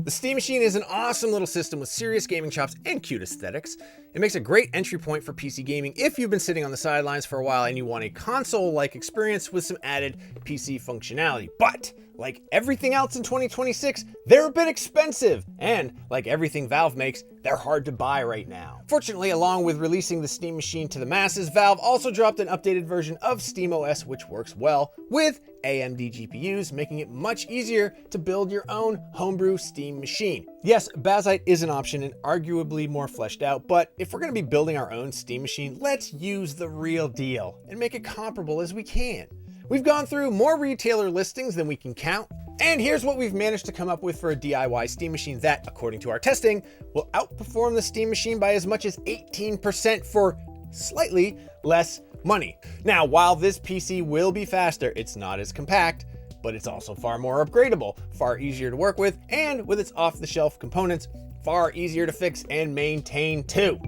The Steam Machine is an awesome little system with serious gaming chops and cute aesthetics. It makes a great entry point for PC gaming if you've been sitting on the sidelines for a while and you want a console-like experience with some added PC functionality. But like everything else in 2026, they're a bit expensive, and like everything Valve makes, they're hard to buy right now. Fortunately, along with releasing the Steam Machine to the masses, Valve also dropped an updated version of SteamOS, which works well with AMD GPUs, making it much easier to build your own homebrew Steam machine. Yes, Bazite is an option and arguably more fleshed out, but if we're going to be building our own Steam machine, let's use the real deal and make it comparable as we can. We've gone through more retailer listings than we can count, and here's what we've managed to come up with for a DIY Steam machine that, according to our testing, will outperform the Steam machine by as much as 18% for slightly less money. Now, while this PC will be faster, it's not as compact, but it's also far more upgradable, far easier to work with, and with its off-the-shelf components, far easier to fix and maintain too.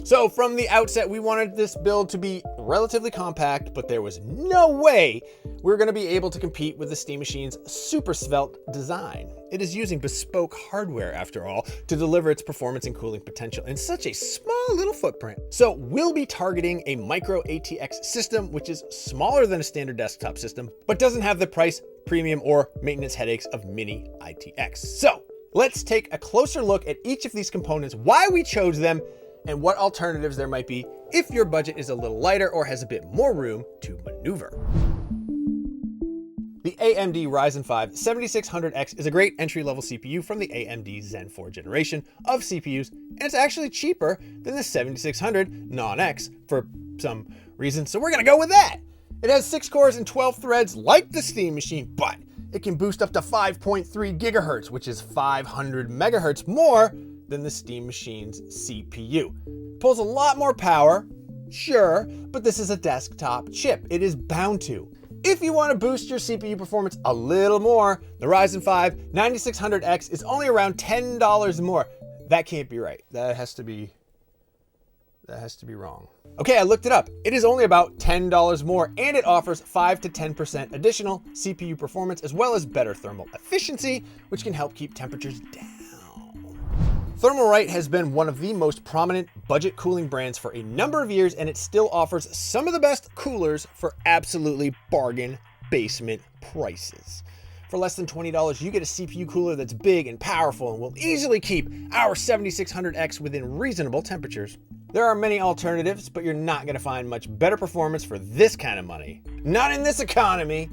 So from the outset, we wanted this build to be relatively compact, but there was no way we were going to be able to compete with the Steam Machine's super svelte design. It is using bespoke hardware, after all, to deliver its performance and cooling potential in such a small little footprint. So we'll be targeting a micro ATX system, which is smaller than a standard desktop system, but doesn't have the price, premium, or maintenance headaches of mini ITX. So let's take a closer look at each of these components, why we chose them, and what alternatives there might be if your budget is a little lighter or has a bit more room to maneuver. The AMD Ryzen 5 7600X is a great entry-level CPU from the AMD Zen 4 generation of CPUs, and it's actually cheaper than the 7600 Non-X for some reason, so we're gonna go with that. It has 6 cores and 12 threads like the Steam Machine, but it can boost up to 5.3 gigahertz, which is 500 megahertz more than the Steam Machine's CPU. Pulls a lot more power, sure, but this is a desktop chip. It is bound to. If you want to boost your CPU performance a little more, the Ryzen 5 9600X is only around $10 more. That can't be right. That has to be wrong. Okay, I looked it up. It is only about $10 more, and it offers 5 to 10% additional CPU performance, as well as better thermal efficiency, which can help keep temperatures down. Thermalright has been one of the most prominent budget cooling brands for a number of years, and it still offers some of the best coolers for absolutely bargain basement prices. For less than $20, you get a CPU cooler that's big and powerful and will easily keep our 7600X within reasonable temperatures. There are many alternatives, but you're not going to find much better performance for this kind of money. Not in this economy.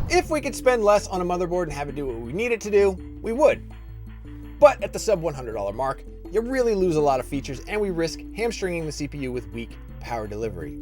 If we could spend less on a motherboard and have it do what we need it to do, we would. But at the sub $100 mark, you really lose a lot of features, and we risk hamstringing the CPU with weak power delivery.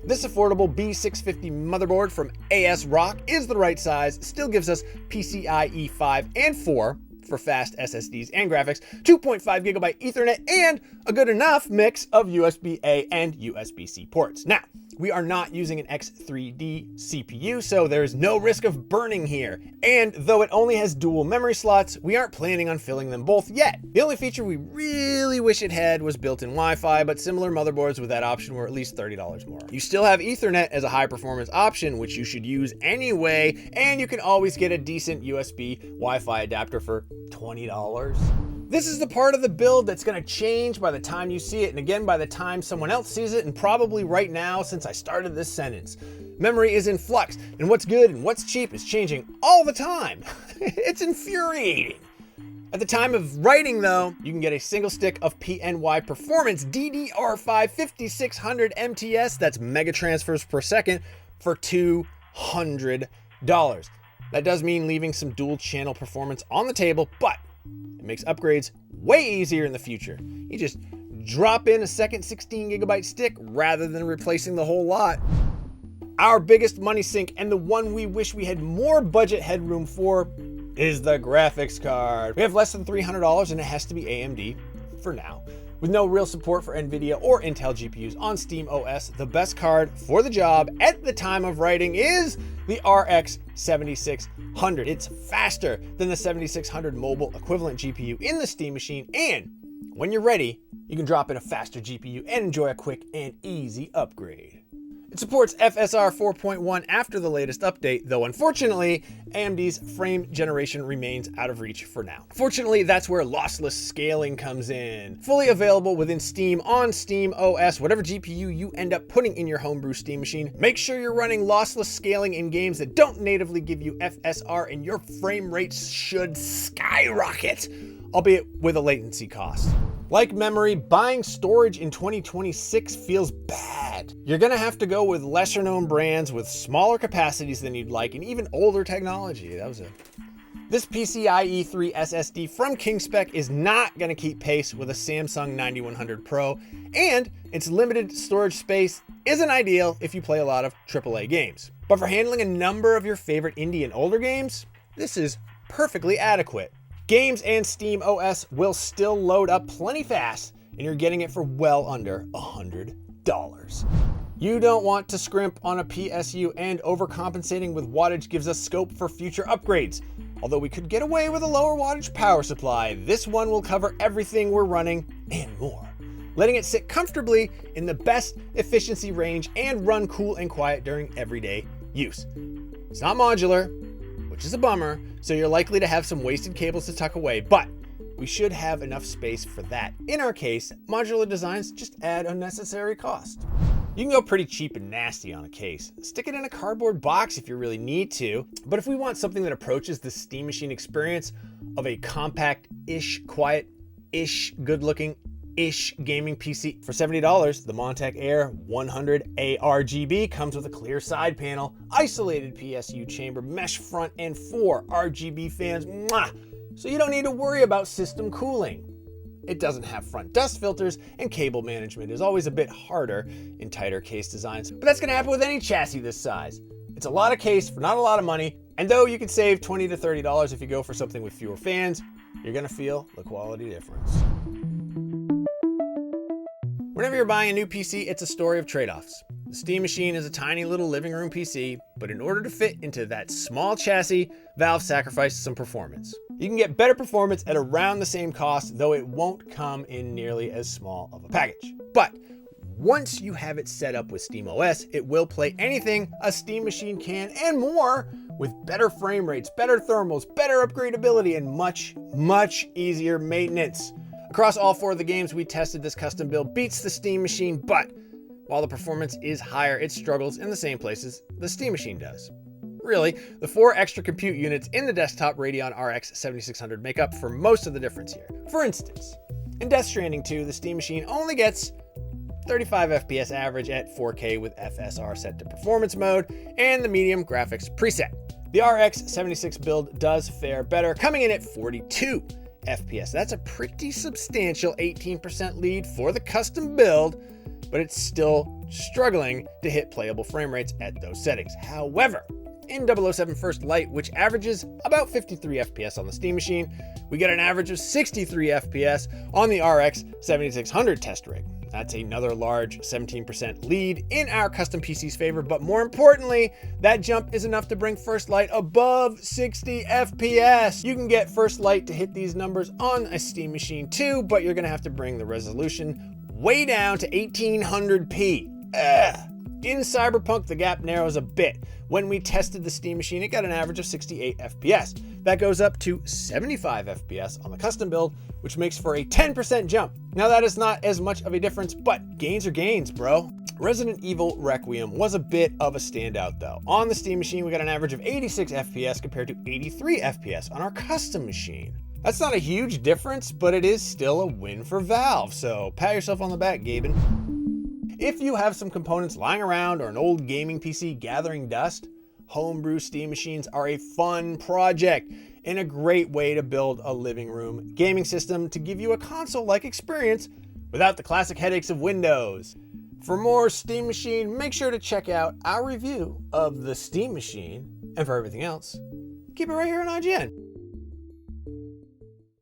This affordable B650 motherboard from ASRock is the right size, still gives us PCIe 5 and 4 for fast SSDs and graphics, 2.5 gigabyte Ethernet, and a good enough mix of USB-A and USB-C ports. Now, we are not using an X3D CPU, so there is no risk of burning here. And though it only has dual memory slots, we aren't planning on filling them both yet. The only feature we really wish it had was built-in Wi-Fi, but similar motherboards with that option were at least $30 more. You still have Ethernet as a high-performance option, which you should use anyway, and you can always get a decent USB Wi-Fi adapter for $20. This is the part of the build that's going to change by the time you see it, and again by the time someone else sees it, and probably right now since I started this sentence. Memory is in flux, and what's good and what's cheap is changing all the time. It's infuriating. At the time of writing though, you can get a single stick of PNY Performance DDR5 5600 MTS, that's mega transfers per second, for $200. That does mean leaving some dual channel performance on the table, but it makes upgrades way easier in the future. You just drop in a second 16 gigabyte stick rather than replacing the whole lot. Our biggest money sink, and the one we wish we had more budget headroom for, is the graphics card. We have less than $300 and it has to be AMD for now. With no real support for NVIDIA or Intel GPUs on SteamOS, the best card for the job at the time of writing is the RX 7600. It's faster than the 7600 mobile equivalent GPU in the Steam Machine, and when you're ready, you can drop in a faster GPU and enjoy a quick and easy upgrade. It supports FSR 4.1 after the latest update, though unfortunately, AMD's frame generation remains out of reach for now. Fortunately, that's where lossless scaling comes in. Fully available within Steam on SteamOS, whatever GPU you end up putting in your homebrew Steam machine, make sure you're running lossless scaling in games that don't natively give you FSR and your frame rates should skyrocket, albeit with a latency cost. Like memory, buying storage in 2026 feels bad. You're gonna have to go with lesser known brands with smaller capacities than you'd like and even older technology. This PCIe 3 SSD from KingSpec is not gonna keep pace with a Samsung 9100 Pro, and its limited storage space isn't ideal if you play a lot of AAA games. But for handling a number of your favorite indie and older games, this is perfectly adequate. Games and SteamOS will still load up plenty fast, and you're getting it for well under $100. You don't want to scrimp on a PSU, and overcompensating with wattage gives us scope for future upgrades. Although we could get away with a lower wattage power supply, this one will cover everything we're running and more, letting it sit comfortably in the best efficiency range and run cool and quiet during everyday use. It's not modular, which is a bummer, so you're likely to have some wasted cables to tuck away, but we should have enough space for that. In our case, modular designs just add unnecessary cost. You can go pretty cheap and nasty on a case. Stick it in a cardboard box if you really need to, but if we want something that approaches the Steam Machine experience of a compact-ish, quiet-ish, good-looking-ish gaming PC for $70, the Montech Air 100 ARGB comes with a clear side panel, isolated PSU chamber, mesh front, and 4 RGB fans. Mwah! So you don't need to worry about system cooling. It doesn't have front dust filters, and cable management is always a bit harder in tighter case designs, but that's going to happen with any chassis this size. It's a lot of case for not a lot of money, and though you could save $20 to $30 if you go for something with fewer fans, you're going to feel the quality difference. Whenever you're buying a new PC, it's a story of trade-offs. The Steam Machine is a tiny little living room PC, but in order to fit into that small chassis, Valve sacrificed some performance. You can get better performance at around the same cost, though it won't come in nearly as small of a package. But once you have it set up with SteamOS, it will play anything a Steam Machine can and more, with better frame rates, better thermals, better upgradability, and much, much easier maintenance. Across all 4 of the games we tested, this custom build beats the Steam Machine, but while the performance is higher, it struggles in the same places the Steam Machine does. Really, the 4 extra compute units in the desktop Radeon RX 7600 make up for most of the difference here. For instance, in Death Stranding 2, the Steam Machine only gets 35 FPS average at 4K with FSR set to performance mode and the medium graphics preset. The RX 76 build does fare better, coming in at 42 FPS. That's a pretty substantial 18% lead for the custom build, but it's still struggling to hit playable frame rates at those settings. However, in 007 First Light, which averages about 53 FPS on the Steam Machine, we get an average of 63 FPS on the RX 7600 test rig. That's another large 17% lead in our custom PC's favor, but more importantly, that jump is enough to bring First Light above 60 FPS. You can get First Light to hit these numbers on a Steam Machine too, but you're gonna have to bring the resolution way down to 1800p. In Cyberpunk, the gap narrows a bit. When we tested the Steam Machine, it got an average of 68 FPS. That goes up to 75 FPS on the custom build, which makes for a 10% jump. Now that is not as much of a difference, but gains are gains, bro. Resident Evil Requiem was a bit of a standout though. On the Steam Machine, we got an average of 86 FPS compared to 83 FPS on our custom machine. That's not a huge difference, but it is still a win for Valve, so pat yourself on the back, Gaben. If you have some components lying around or an old gaming PC gathering dust, homebrew Steam machines are a fun project and a great way to build a living room gaming system to give you a console-like experience without the classic headaches of Windows. For more Steam Machine, make sure to check out our review of the Steam Machine, and for everything else, keep it right here on IGN.